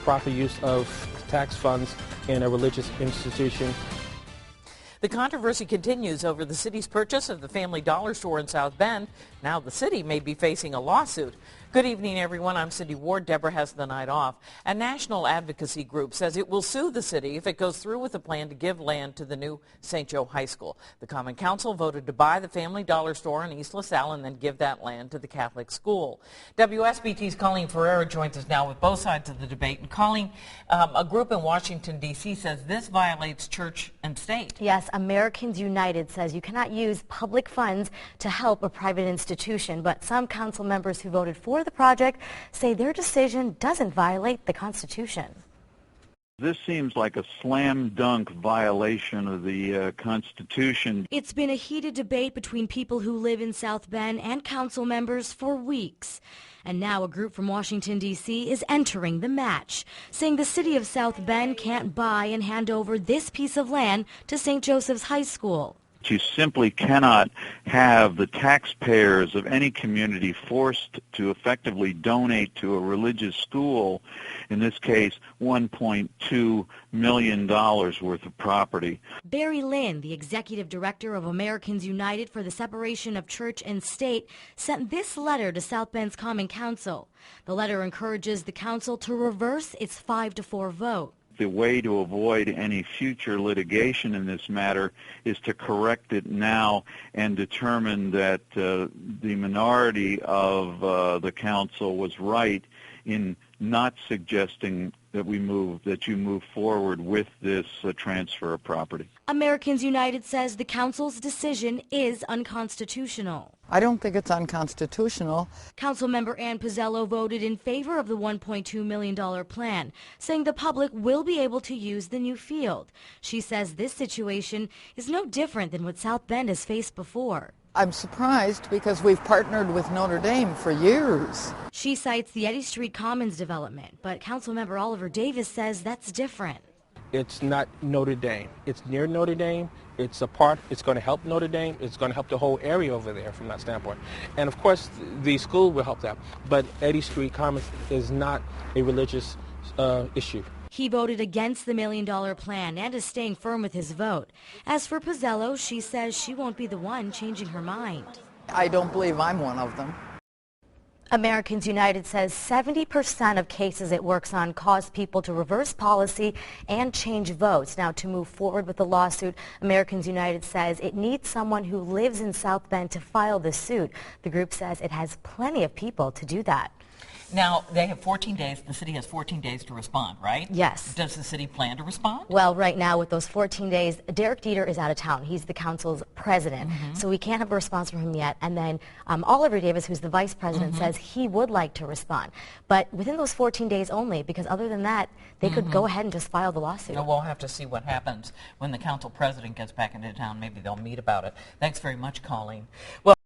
improper use of tax funds in a religious institution. The controversy continues over the city's purchase of the Family Dollar store in South Bend. Now the city may be facing a lawsuit. Good evening, everyone. I'm Cindy Ward. Deborah has the night off. A national advocacy group says it will sue the city if it goes through with a plan to give land to the new St. Joe High School. The Common Council voted to buy the Family Dollar store in East LaSalle and then give that land to the Catholic school. WSBT's Colleen Ferreira joins us now with both sides of the debate. And Colleen, a group in Washington, D.C. says this violates church and state. Yes, Americans United says you cannot use public funds to help a private institution, but some council members who voted for the project say their decision doesn't violate the Constitution. This seems like a slam dunk violation of the Constitution. It's been a heated debate between people who live in South Bend and council members for weeks. And now a group from Washington, D.C. is entering the match, saying the city of South Bend can't buy and hand over this piece of land to St. Joseph's High School. You simply cannot have the taxpayers of any community forced to effectively donate to a religious school, in this case $1.2 million worth of property. Barry Lynn, the executive director of Americans United for the Separation of Church and State, sent this letter to South Bend's Common Council. The letter encourages the council to reverse its 5-4 vote. The way to avoid any future litigation in this matter is to correct it now and determine that the minority of the council was right in not suggesting that you move forward with this transfer of property. Americans United says the council's decision is unconstitutional. I don't think it's unconstitutional. Councilmember Ann Pizzello voted in favor of the $1.2 million plan, saying the public will be able to use the new field. She says this situation is no different than what South Bend has faced before. I'm surprised because we've partnered with Notre Dame for years. She cites the Eddy Street Commons development, but Councilmember Oliver Davis says that's different. It's not Notre Dame. It's near Notre Dame. It's going to help Notre Dame. It's going to help the whole area over there from that standpoint. And of course, the school will help that. But Eddy Street Commons is not a religious issue. He voted against the $1 million plan and is staying firm with his vote. As for Pizzello, she says she won't be the one changing her mind. I don't believe I'm one of them. Americans United says 70% of cases it works on cause people to reverse policy and change votes. Now, to move forward with the lawsuit, Americans United says it needs someone who lives in South Bend to file the suit. The group says it has plenty of people to do that. Now, they have 14 days. The city has 14 days to respond, right? Yes. Does the city plan to respond? Well, right now, with those 14 days, Derek Dieter is out of town. He's the council's president, so we can't have a response from him yet. And then Oliver Davis, who's the vice president, says he would like to respond. But within those 14 days only, because other than that, they could go ahead and just file the lawsuit. Well, we'll have to see what happens when the council president gets back into town. Maybe they'll meet about it. Thanks very much, Colleen. Well.